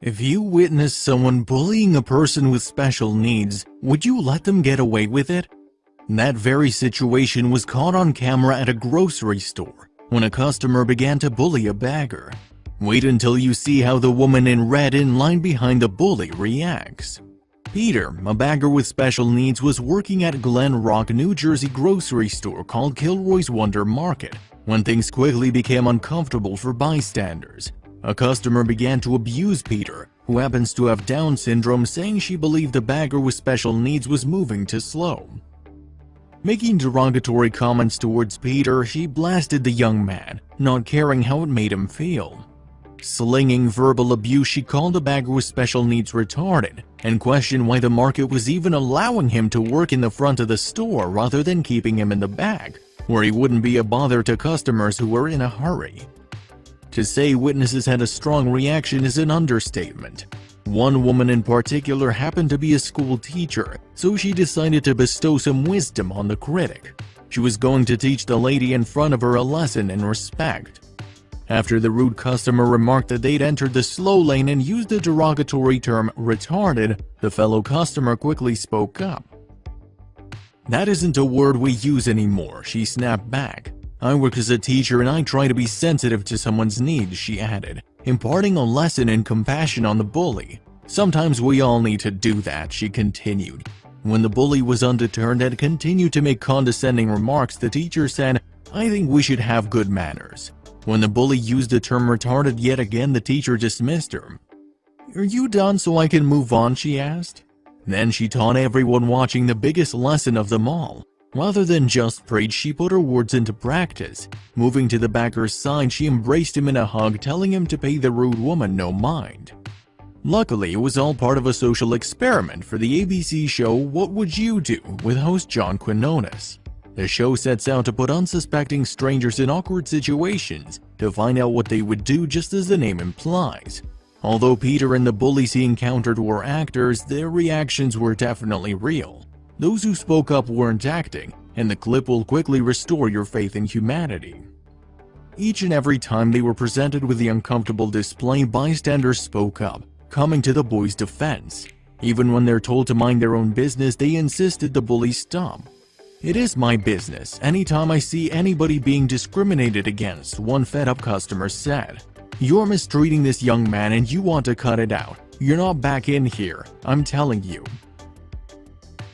If you witness someone bullying a person with special needs, would you let them get away with it? That very situation was caught on camera at a grocery store when a customer began to bully a bagger. Wait until you see how the woman in red in line behind the bully reacts. Peter, a bagger with special needs, was working at Glen Rock, New Jersey grocery store called Kilroy's Wonder Market when things quickly became uncomfortable for bystanders. A customer began to abuse Peter, who happens to have Down syndrome, saying she believed the bagger with special needs was moving too slow. Making derogatory comments towards Peter, she blasted the young man, not caring how it made him feel. Slinging verbal abuse, she called the bagger with special needs retarded and questioned why the market was even allowing him to work in the front of the store rather than keeping him in the back, where he wouldn't be a bother to customers who were in a hurry. To say witnesses had a strong reaction is an understatement. One woman in particular happened to be a school teacher, so she decided to bestow some wisdom on the critic. She was going to teach the lady in front of her a lesson in respect. After the rude customer remarked that they'd entered the slow lane and used the derogatory term retarded, the fellow customer quickly spoke up. "That isn't a word we use anymore," she snapped back. "I work as a teacher and I try to be sensitive to someone's needs," she added, imparting a lesson in compassion on the bully. "Sometimes we all need to do that," she continued. When the bully was undeterred and continued to make condescending remarks, the teacher said, "I think we should have good manners." When the bully used the term retarded yet again, the teacher dismissed her. "Are you done so I can move on?" she asked. Then she taught everyone watching the biggest lesson of them all. Rather than just preach, she put her words into practice. Moving to the bagger's side, she embraced him in a hug, telling him to pay the rude woman no mind. Luckily, it was all part of a social experiment for the ABC show What Would You Do? With host John Quinones. The show sets out to put unsuspecting strangers in awkward situations to find out what they would do, just as the name implies. Although Peter and the bullies he encountered were actors, their reactions were definitely real. Those who spoke up weren't acting, and the clip will quickly restore your faith in humanity. Each and every time they were presented with the uncomfortable display, bystanders spoke up, coming to the boys' defense. Even when they're told to mind their own business, they insisted the bullies stop. "It is my business anytime I see anybody being discriminated against," one fed-up customer said. "You're mistreating this young man and you want to cut it out. You're not back in here, I'm telling you."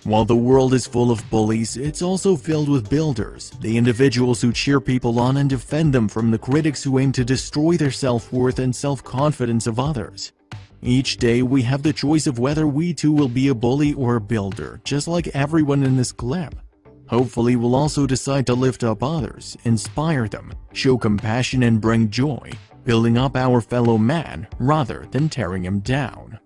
While the world is full of bullies, it's also filled with builders, the individuals who cheer people on and defend them from the critics who aim to destroy their self-worth and self-confidence of others. Each day we have the choice of whether we too will be a bully or a builder, just like everyone in this clip. Hopefully we'll also decide to lift up others, inspire them, show compassion and bring joy, building up our fellow man rather than tearing him down.